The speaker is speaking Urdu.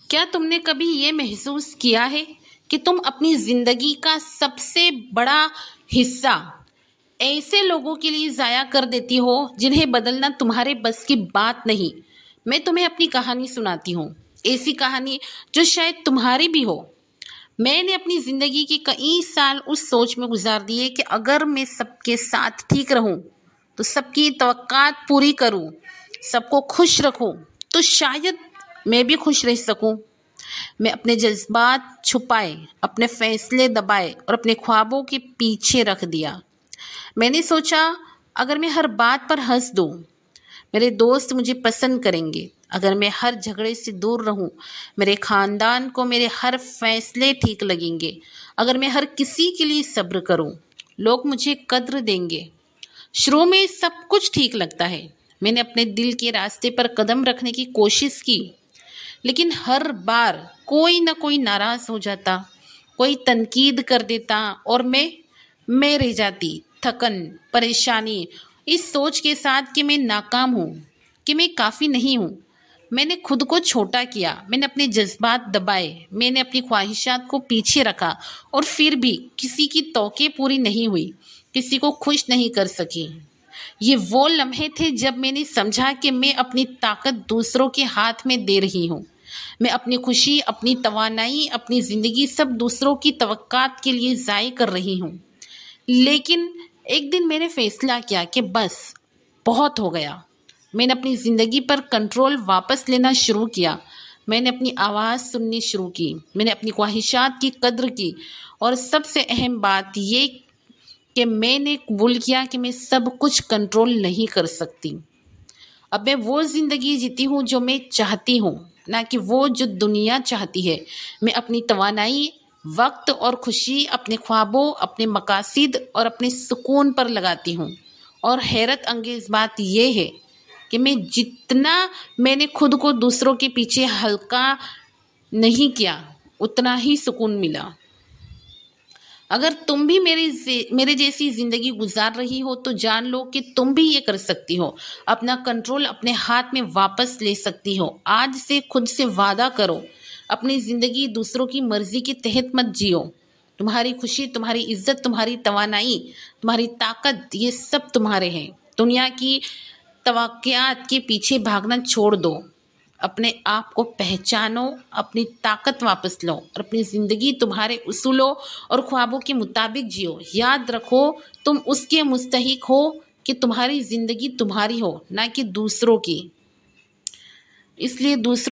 کیا تم نے کبھی یہ محسوس کیا ہے کہ تم اپنی زندگی کا سب سے بڑا حصہ ایسے لوگوں کے لیے ضائع کر دیتی ہو جنہیں بدلنا تمہارے بس کی بات نہیں؟ میں تمہیں اپنی کہانی سناتی ہوں، ایسی کہانی جو شاید تمہاری بھی ہو۔ میں نے اپنی زندگی کے کئی سال اس سوچ میں گزار دیے کہ اگر میں سب کے ساتھ ٹھیک رہوں تو سب کی توقعات پوری کروں، سب کو خوش رکھوں تو شاید میں بھی خوش رہ سکوں۔ میں اپنے جذبات چھپائے، اپنے فیصلے دبائے اور اپنے خوابوں کے پیچھے رکھ دیا۔ میں نے سوچا اگر میں ہر بات پر ہنس دوں، میرے دوست مجھے پسند کریں گے۔ اگر میں ہر جھگڑے سے دور رہوں، میرے خاندان کو میرے ہر فیصلے ٹھیک لگیں گے۔ اگر میں ہر کسی کے لیے صبر کروں، لوگ مجھے قدر دیں گے۔ شروع میں سب کچھ ٹھیک لگتا ہے۔ میں نے اپنے دل کے راستے پر قدم رکھنے کی کوشش کی، لیکن ہر بار کوئی نہ کوئی ناراض ہو جاتا، کوئی تنقید کر دیتا اور میں رہ جاتی، تھکن، پریشانی، اس سوچ کے ساتھ کہ میں ناکام ہوں، کہ میں کافی نہیں ہوں۔ میں نے خود کو چھوٹا کیا، میں نے اپنے جذبات دبائے، میں نے اپنی خواہشات کو پیچھے رکھا، اور پھر بھی کسی کی توقع پوری نہیں ہوئی، کسی کو خوش نہیں کر سکی۔ یہ وہ لمحے تھے جب میں نے سمجھا کہ میں اپنی طاقت دوسروں کے ہاتھ میں دے رہی ہوں۔ میں اپنی خوشی، اپنی توانائی، اپنی زندگی سب دوسروں کی توقعات کے لیے ضائع کر رہی ہوں۔ لیکن ایک دن میں نے فیصلہ کیا کہ بس بہت ہو گیا۔ میں نے اپنی زندگی پر کنٹرول واپس لینا شروع کیا۔ میں نے اپنی آواز سننی شروع کی، میں نے اپنی خواہشات کی قدر کی، اور سب سے اہم بات یہ کہ میں نے قبول کیا کہ میں سب کچھ کنٹرول نہیں کر سکتی۔ اب میں وہ زندگی جیتی ہوں جو میں چاہتی ہوں، نہ کہ وہ جو دنیا چاہتی ہے۔ میں اپنی توانائی، وقت اور خوشی اپنے خوابوں، اپنے مقاصد اور اپنے سکون پر لگاتی ہوں۔ اور حیرت انگیز بات یہ ہے کہ جتنا میں نے خود کو دوسروں کے پیچھے ہلکا نہیں کیا، اتنا ہی سکون ملا۔ اگر تم بھی میرے جیسی زندگی گزار رہی ہو تو جان لو کہ تم بھی یہ کر سکتی ہو، اپنا کنٹرول اپنے ہاتھ میں واپس لے سکتی ہو۔ آج سے خود سے وعدہ کرو، اپنی زندگی دوسروں کی مرضی کے تحت مت جیو۔ تمہاری خوشی، تمہاری عزت، تمہاری توانائی، تمہاری طاقت، یہ سب تمہارے ہیں۔ دنیا کی توقعات کے پیچھے بھاگنا چھوڑ دو، اپنے آپ کو پہچانو، اپنی طاقت واپس لو، اور اپنی زندگی تمہارے اصولوں اور خوابوں کے مطابق جیو۔ یاد رکھو تم اس کے مستحق ہو کہ تمہاری زندگی تمہاری ہو، نہ کہ دوسروں کی۔ اس لیے دوسروں